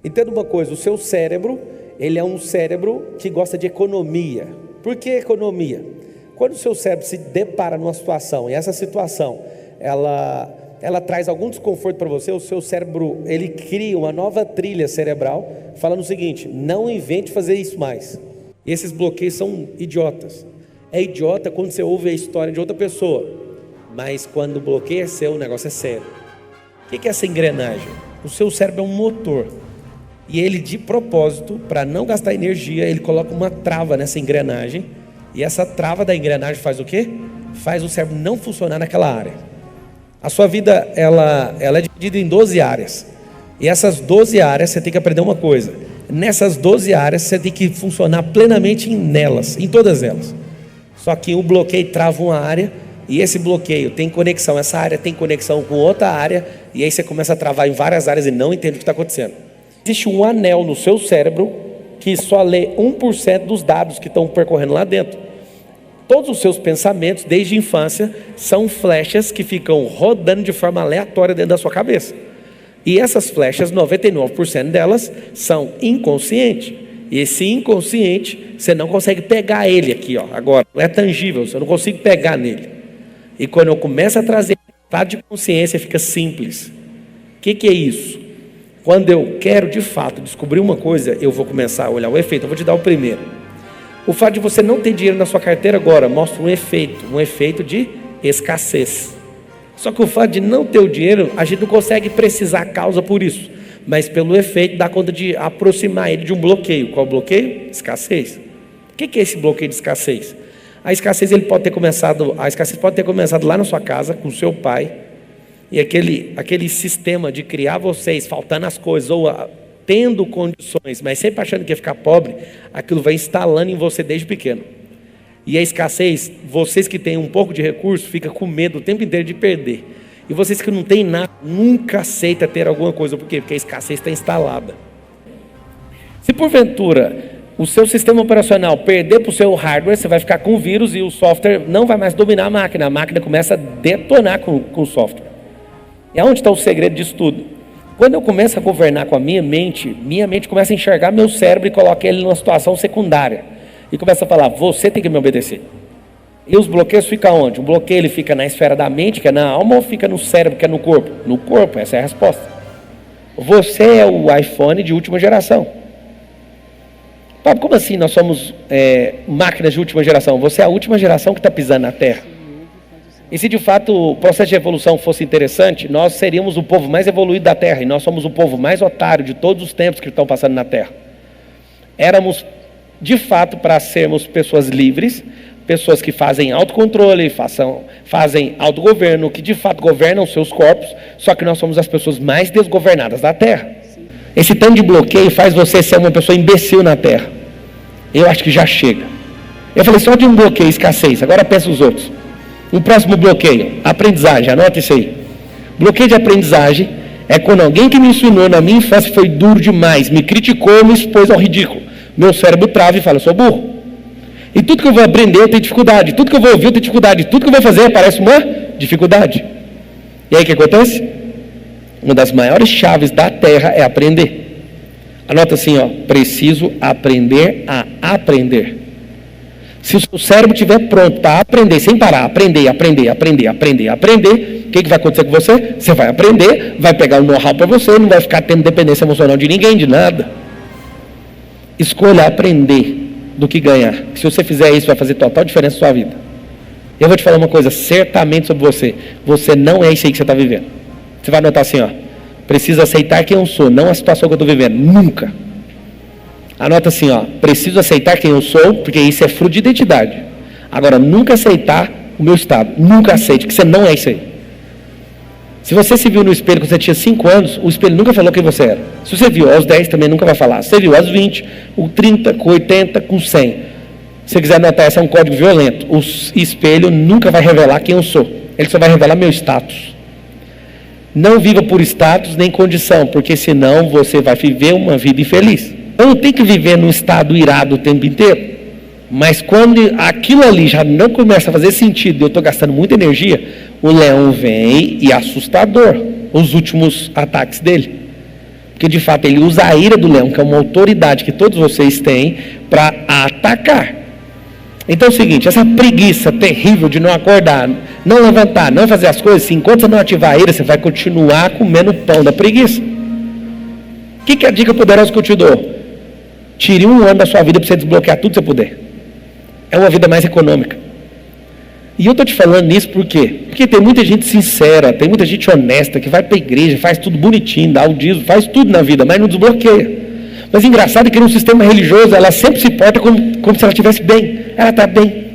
Entenda uma coisa, o seu cérebro, ele é um cérebro que gosta de economia. Por que economia? Quando o seu cérebro se depara numa situação, e essa situação, ela traz algum desconforto para você, o seu cérebro, ele cria uma nova trilha cerebral, falando o seguinte: não invente fazer isso mais. E esses bloqueios são idiotas. É idiota quando você ouve a história de outra pessoa, mas quando o bloqueio é seu, o negócio é sério. O que é essa engrenagem? O seu cérebro é um motor. E ele, de propósito, para não gastar energia, ele coloca uma trava nessa engrenagem. E essa trava da engrenagem faz o quê? Faz o cérebro não funcionar naquela área. A sua vida, ela é dividida em 12 áreas. E essas 12 áreas, você tem que aprender uma coisa. Nessas 12 áreas, você tem que funcionar plenamente nelas, em todas elas. Só que o bloqueio trava uma área, e esse bloqueio tem conexão, essa área tem conexão com outra área, e aí você começa a travar em várias áreas e não entende o que está acontecendo. Existe um anel no seu cérebro que só lê 1% dos dados que estão percorrendo lá dentro. Todos os seus pensamentos, desde a infância, são flechas que ficam rodando de forma aleatória dentro da sua cabeça. E essas flechas, 99% delas, são inconscientes. E esse inconsciente, você não consegue pegar ele aqui, ó, agora. Não é tangível, você não consegue pegar nele. E quando eu começo a trazer estado de consciência, fica simples. O que é isso? Quando eu quero de fato descobrir uma coisa, eu vou começar a olhar o efeito. Eu vou te dar o primeiro. O fato de você não ter dinheiro na sua carteira agora mostra um efeito de escassez. Só que o fato de não ter o dinheiro, a gente não consegue precisar a causa por isso, mas pelo efeito dá conta de aproximar ele de um bloqueio. Qual bloqueio? Escassez. O que é esse bloqueio de escassez? A escassez pode ter começado lá na sua casa com o seu pai. E aquele sistema de criar vocês faltando as coisas, ou tendo condições, mas sempre achando que ia ficar pobre, aquilo vai instalando em você desde pequeno. E a escassez, vocês que têm um pouco de recurso, ficam com medo o tempo inteiro de perder. E vocês que não têm nada, nunca aceitam ter alguma coisa. Por quê? Porque a escassez está instalada. Se porventura o seu sistema operacional perder para o seu hardware, você vai ficar com o vírus e o software não vai mais dominar a máquina começa a detonar com o software. E aonde está o segredo disso tudo? Quando eu começo a governar com a minha mente começa a enxergar meu cérebro e coloca ele numa situação secundária. E começa a falar: você tem que me obedecer. E os bloqueios ficam onde? O bloqueio ele fica na esfera da mente, que é na alma, ou fica no cérebro, que é no corpo? No corpo, essa é a resposta. Você é o iPhone de última geração. Pablo, como assim nós somos máquinas de última geração? Você é a última geração que está pisando na Terra. E se de fato o processo de evolução fosse interessante, nós seríamos o povo mais evoluído da Terra, e nós somos o povo mais otário de todos os tempos que estão passando na Terra. Éramos, de fato, para sermos pessoas livres, pessoas que fazem autocontrole, fazem autogoverno, que de fato governam seus corpos, só que nós somos as pessoas mais desgovernadas da Terra. Esse tanto de bloqueio faz você ser uma pessoa imbecil na Terra. Eu acho que já chega. Eu falei só de um bloqueio, escassez, agora pensa os outros. O próximo bloqueio, aprendizagem, anota isso aí. Bloqueio de aprendizagem é quando alguém que me ensinou na minha infância foi duro demais, me criticou, me expôs ao ridículo. Meu cérebro trava e fala: eu sou burro. E tudo que eu vou aprender eu tenho dificuldade, tudo que eu vou ouvir eu tenho dificuldade, tudo que eu vou fazer parece uma dificuldade. E aí o que acontece? Uma das maiores chaves da Terra é aprender. Anota assim, ó: preciso aprender a aprender. Se o seu cérebro estiver pronto para aprender, sem parar, aprender, o que vai acontecer com você? Você vai aprender, vai pegar o know-how para você, não vai ficar tendo dependência emocional de ninguém, de nada. Escolha aprender do que ganhar. Se você fizer isso, vai fazer total diferença na sua vida. Eu vou te falar uma coisa, certamente sobre você. Você não é isso aí que você está vivendo. Você vai anotar assim, ó: preciso aceitar quem eu sou, não a situação que eu estou vivendo. Nunca. Anota assim, ó: preciso aceitar quem eu sou, porque isso é fruto de identidade. Agora, nunca aceitar o meu estado. Nunca aceite, que você não é isso aí. Se você se viu no espelho quando você tinha 5 anos, o espelho nunca falou quem você era. Se você viu aos 10, também nunca vai falar. Se você viu aos 20, com 30, com 80, com 100. Se você quiser anotar, esse é um código violento. O espelho nunca vai revelar quem eu sou. Ele só vai revelar meu status. Não viva por status nem condição, porque senão você vai viver uma vida infeliz. Eu não tenho que viver num estado irado o tempo inteiro. Mas quando aquilo ali já não começa a fazer sentido, eu estou gastando muita energia, o leão vem e é assustador os últimos ataques dele. Porque de fato ele usa a ira do leão, que é uma autoridade que todos vocês têm, para atacar. Então é o seguinte, essa preguiça terrível de não acordar, não levantar, não fazer as coisas, enquanto você não ativar a ira, você vai continuar comendo o pão da preguiça. O que é a dica poderosa que eu te dou? Tire 1 ano da sua vida para você desbloquear tudo que você puder. É uma vida mais econômica. E eu estou te falando isso por quê? Porque tem muita gente sincera, tem muita gente honesta, que vai para a igreja, faz tudo bonitinho, dá o dízimo, faz tudo na vida, mas não desbloqueia. Mas engraçado é que no sistema religioso, ela sempre se porta como se ela estivesse bem. Ela está bem.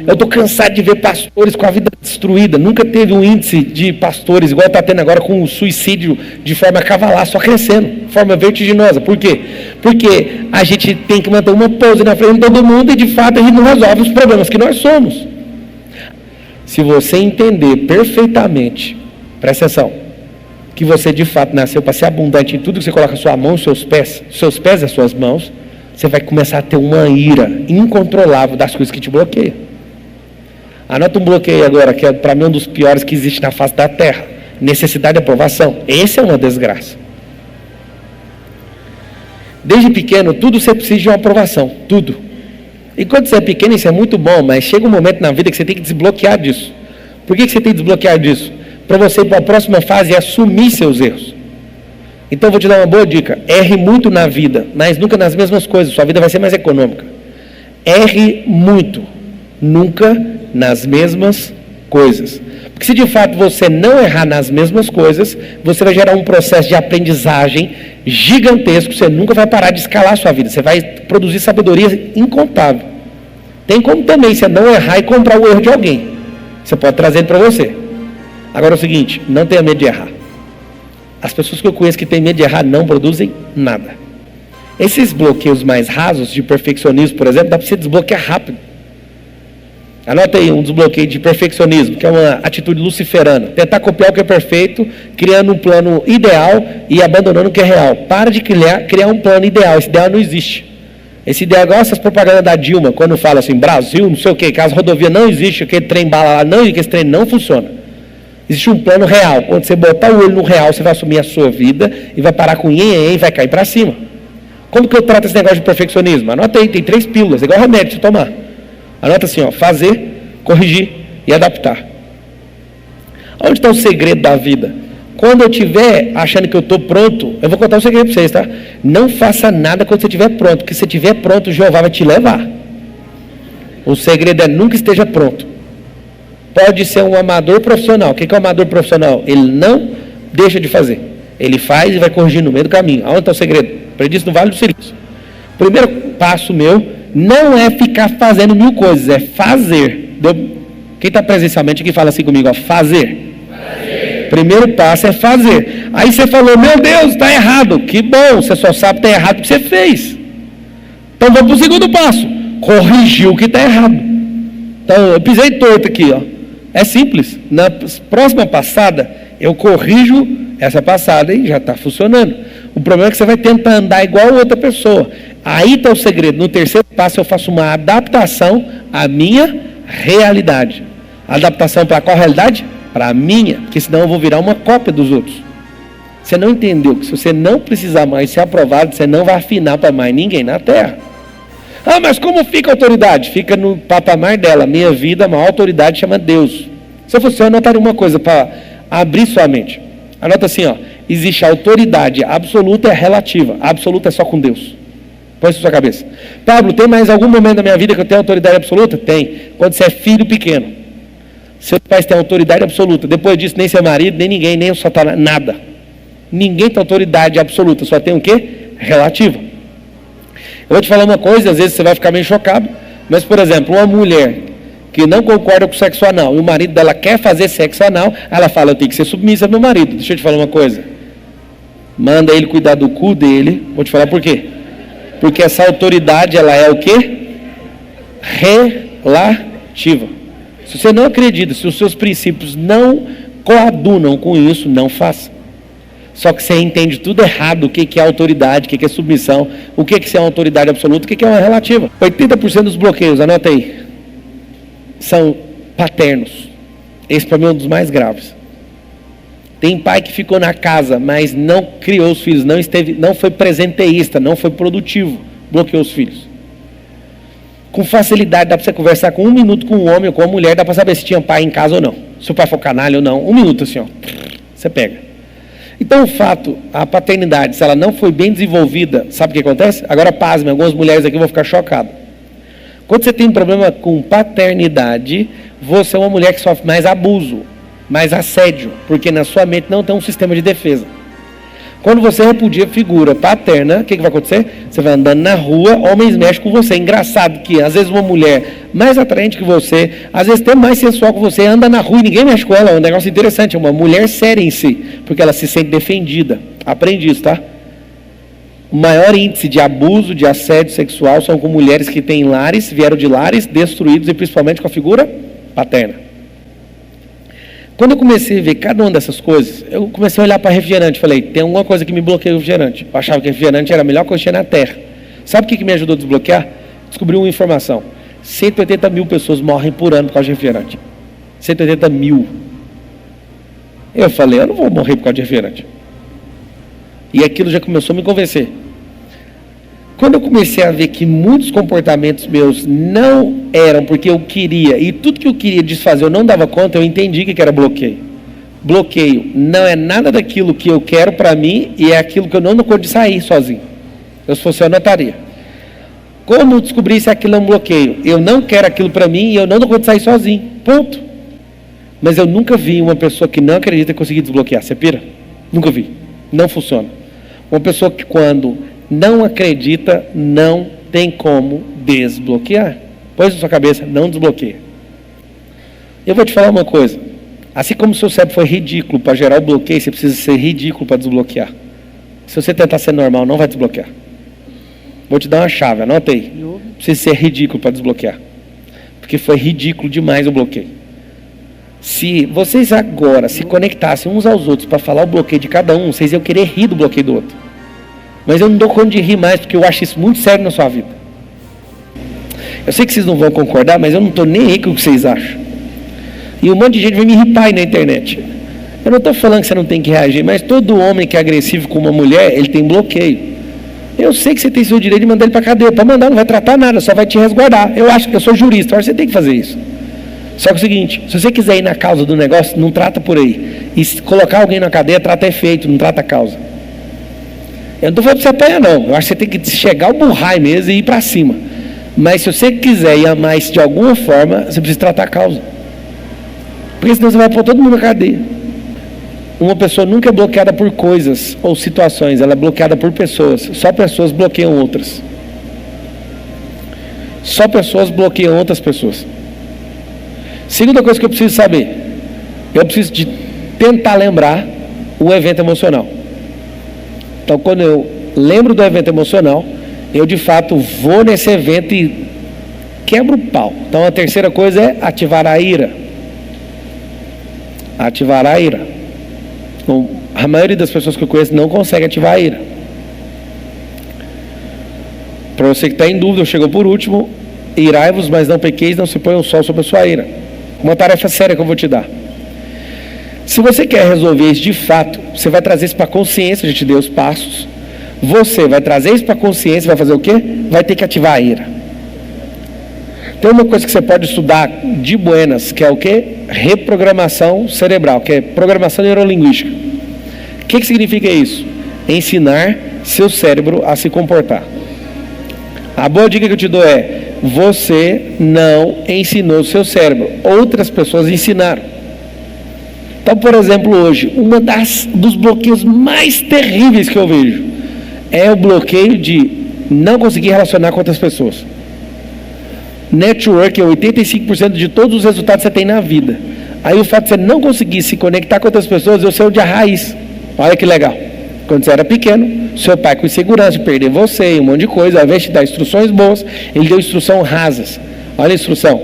Eu estou cansado de ver pastores com a vida destruída. Nunca teve um índice de pastores, igual está tendo agora com o suicídio de forma cavalar, só crescendo, de forma vertiginosa. Por quê? Porque a gente tem que manter uma pose na frente de todo mundo e de fato a gente não resolve os problemas que nós somos. Se você entender perfeitamente, presta atenção, que você de fato nasceu para ser abundante em tudo que você coloca a sua mão, seus pés e as suas mãos, você vai começar a ter uma ira incontrolável das coisas que te bloqueiam. Anota um bloqueio agora, que é para mim um dos piores que existe na face da terra. Necessidade de aprovação. Esse é uma desgraça. Desde pequeno, tudo você precisa de uma aprovação. Tudo. E quando você é pequeno, isso é muito bom, mas chega um momento na vida que você tem que desbloquear disso. Por que você tem que desbloquear disso? Para você ir para a próxima fase e assumir seus erros. Então eu vou te dar uma boa dica. Erre muito na vida, mas nunca nas mesmas coisas. Sua vida vai ser mais econômica. Erre muito, nunca nas mesmas coisas. Porque se de fato você não errar nas mesmas coisas, você vai gerar um processo de aprendizagem gigantesco. Você nunca vai parar de escalar a sua vida. Você vai produzir sabedoria incontável. Tem como também você não errar e comprar o erro de alguém. Você pode trazer ele para você. Agora é o seguinte, não tenha medo de errar. As pessoas que eu conheço que têm medo de errar não produzem nada. Esses bloqueios mais rasos de perfeccionismo, por exemplo, dá para você desbloquear rápido. Anota aí um desbloqueio de perfeccionismo, que é uma atitude luciferana. Tentar copiar o que é perfeito, criando um plano ideal e abandonando o que é real. Para de criar um plano ideal. Esse ideal não existe. Esse ideal é igual essas propagandas da Dilma, quando fala assim, Brasil, não sei o quê, que as rodovias não existe, aquele trem bala lá, não, que esse trem não funciona. Existe um plano real. Quando você botar o olho no real, você vai assumir a sua vida e vai parar com e vai cair para cima. Como que eu trato esse negócio de perfeccionismo? Anota aí, tem 3 pílulas, igual remédio você tomar. Anota assim, ó, fazer, corrigir e adaptar. Onde está o segredo da vida? Quando eu estiver achando que eu estou pronto, eu vou contar um segredo para vocês, tá? Não faça nada quando você estiver pronto, porque se você estiver pronto, Jeová vai te levar. O segredo é nunca esteja pronto. Pode ser um amador profissional. O que é um amador profissional? Ele não deixa de fazer. Ele faz e vai corrigir no meio do caminho. Aonde está o segredo? Aprendi isso no Vale do Silício. O primeiro passo meu não é ficar fazendo 1000 coisas, é fazer. Quem está presencialmente aqui fala assim comigo, ó, fazer. Primeiro passo é fazer. Aí você falou, meu Deus, está errado. Que bom, você só sabe que está errado porque você fez. Então vamos para o segundo passo. Corrigir o que está errado. Então eu pisei torto aqui, ó. É simples. Na próxima passada, eu corrijo essa passada e já está funcionando. O problema é que você vai tentar andar igual a outra pessoa. Aí está o segredo. No terceiro passo, eu faço uma adaptação à minha realidade. Adaptação para qual realidade? Para a minha, porque senão eu vou virar uma cópia dos outros. Você não entendeu que se você não precisar mais ser aprovado, você não vai afinar para mais ninguém na terra. Ah, mas como fica a autoridade? Fica no patamar dela. Minha vida, a maior autoridade chama Deus. Se eu fosse, eu anotaria uma coisa para abrir sua mente. Anota assim, ó. Existe a autoridade absoluta e relativa. A absoluta é só com Deus. Põe isso na sua cabeça. Pablo, tem mais algum momento da minha vida que eu tenho autoridade absoluta? Tem. Quando você é filho pequeno. Seus pais têm autoridade absoluta. Depois disso, nem seu marido, nem ninguém, nem o Satanás, nada. Ninguém tem autoridade absoluta. Só tem o quê? Relativa. Eu vou te falar uma coisa, às vezes você vai ficar meio chocado. Mas, por exemplo, uma mulher que não concorda com o sexo anal e o marido dela quer fazer sexo anal, ela fala, eu tenho que ser submissa ao meu marido. Deixa eu te falar uma coisa. Manda ele cuidar do cu dele. Vou te falar por quê. Porque essa autoridade, ela é o quê? Relativa. Se você não acredita, se os seus princípios não coadunam com isso, não faça. Só que você entende tudo errado, o que é autoridade, o que é submissão, o que é uma autoridade absoluta, o que é uma relativa. 80% dos bloqueios, anota aí, são paternos. Esse para mim é um dos mais graves. Tem pai que ficou na casa, mas não criou os filhos, não foi presenteísta, não foi produtivo, bloqueou os filhos. Com facilidade dá para você conversar com 1 minuto com um homem ou com uma mulher, dá para saber se tinha pai em casa ou não, se o pai for canalha ou não. 1 minuto assim, ó, você pega. Então o fato, a paternidade, se ela não foi bem desenvolvida, sabe o que acontece? Agora pasme, algumas mulheres aqui vão ficar chocadas. Quando você tem um problema com paternidade, você é uma mulher que sofre mais abuso, mais assédio, porque na sua mente não tem um sistema de defesa. Quando você repudia a figura paterna, o que vai acontecer? Você vai andando na rua, homens mexem com você. Engraçado que às vezes uma mulher mais atraente que você, às vezes até mais sensual que você, anda na rua e ninguém mexe com ela. É um negócio interessante, é uma mulher séria em si, porque ela se sente defendida. Aprende isso, tá? O maior índice de abuso, de assédio sexual são com mulheres que têm lares, vieram de lares destruídos e principalmente com a figura paterna. Quando eu comecei a ver cada uma dessas coisas, eu comecei a olhar para refrigerante. Falei, tem alguma coisa que me bloqueia o refrigerante. Eu achava que refrigerante era a melhor coisa que tinha na Terra. Sabe o que me ajudou a desbloquear? Descobri uma informação. 180 mil pessoas morrem por ano por causa de refrigerante. 180 mil. Eu falei, eu não vou morrer por causa de refrigerante. E aquilo já começou a me convencer. Quando eu comecei a ver que muitos comportamentos meus não eram porque eu queria, e tudo que eu queria desfazer eu não dava conta, eu entendi que era bloqueio. Bloqueio não é nada daquilo que eu quero para mim e é aquilo que eu não dou conta de sair sozinho. Se fosse eu anotaria. Como descobrir se aquilo é um bloqueio? Eu não quero aquilo para mim e eu não dou conta de sair sozinho. Ponto. Mas eu nunca vi uma pessoa que não acredita conseguir desbloquear. Você pira? Nunca vi. Não funciona. Uma pessoa que quando não acredita, não tem como desbloquear. Põe na sua cabeça, não desbloqueia. Eu vou te falar uma coisa. Assim como o seu cérebro foi ridículo para gerar o bloqueio, você precisa ser ridículo para desbloquear. Se você tentar ser normal, não vai desbloquear. Vou te dar uma chave, anota aí. Precisa ser ridículo para desbloquear. Porque foi ridículo demais o bloqueio. Se vocês agora se conectassem uns aos outros para falar o bloqueio de cada um, vocês iam querer rir do bloqueio do outro. Mas eu não dou conta de rir mais, porque eu acho isso muito sério na sua vida. Eu sei que vocês não vão concordar, mas eu não estou nem aí com o que vocês acham. E um monte de gente vai me irritar aí na internet. Eu não estou falando que você não tem que reagir, mas todo homem que é agressivo com uma mulher, ele tem bloqueio. Eu sei que você tem seu direito de mandar ele para a cadeia. Para mandar não vai tratar nada, só vai te resguardar. Eu acho que eu sou jurista, agora você tem que fazer isso. Só que é o seguinte, se você quiser ir na causa do negócio, não trata por aí. E se colocar alguém na cadeia, trata efeito, não trata a causa. Eu não estou falando para você apanhar, não. Eu acho que você tem que chegar ao burrai mesmo e ir para cima. Mas se você quiser ir a mais de alguma forma, você precisa tratar a causa. Porque senão você vai pôr todo mundo na cadeia. Uma pessoa nunca é bloqueada por coisas ou situações, ela é bloqueada por pessoas. Só pessoas bloqueiam outras. Só pessoas bloqueiam outras pessoas. Segunda coisa que eu preciso saber, eu preciso de tentar lembrar o evento emocional. Então, quando eu lembro do evento emocional, eu de fato vou nesse evento e quebro o pau. Então, a terceira coisa é ativar a ira. Ativar a ira. Então, a maioria das pessoas que eu conheço não consegue ativar a ira. Para você que está em dúvida, chegou por último, irai-vos, mas não pequeis, não se ponha o sol sobre a sua ira. Uma tarefa séria que eu vou te dar. Se você quer resolver isso de fato, você vai trazer isso para a consciência, a gente deu os passos. Você vai trazer isso para a consciência, vai fazer o quê? Vai ter que ativar a ira. Tem uma coisa que você pode estudar de buenas, que é o quê? Reprogramação cerebral, que é programação neurolinguística. O que significa isso? Ensinar seu cérebro a se comportar. A boa dica que eu te dou é: você não ensinou o seu cérebro, outras pessoas ensinaram. Então, por exemplo, hoje, dos bloqueios mais terríveis que eu vejo é o bloqueio de não conseguir relacionar com outras pessoas. Network é 85% de todos os resultados que você tem na vida. Aí o fato de você não conseguir se conectar com outras pessoas, eu sei onde é a raiz. Olha que legal. Quando você era pequeno, seu pai com insegurança de perder você e um monte de coisa, ao invés de dar instruções boas, ele deu instruções rasas. Olha a instrução.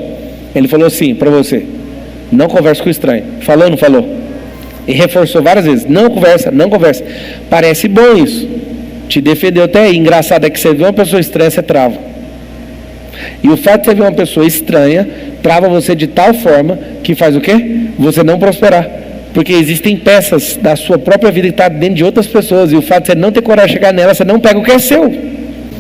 Ele falou assim para você: não converse com estranho. Falou ou não falou? E reforçou várias vezes: não conversa, não conversa. Parece bom isso. Te defendeu até aí. Engraçado é que você vê uma pessoa estranha, você trava. E o fato de você ver uma pessoa estranha trava você de tal forma que faz o quê? Você não prosperar. Porque existem peças da sua própria vida que estão dentro de outras pessoas, e o fato de você não ter coragem de chegar nela, você não pega o que é seu.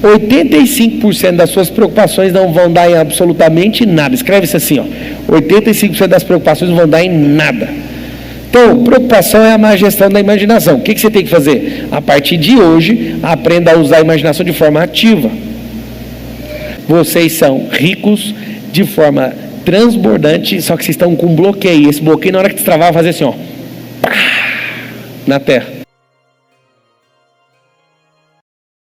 85% das suas preocupações não vão dar em absolutamente nada. Escreve isso assim, ó. 85% das preocupações não vão dar em nada. Então, preocupação é a má gestão da imaginação. O que você tem que fazer? A partir de hoje, aprenda a usar a imaginação de forma ativa. Vocês são ricos de forma transbordante, só que vocês estão com um bloqueio. Esse bloqueio, na hora que destravar, vai fazer assim, ó, na terra.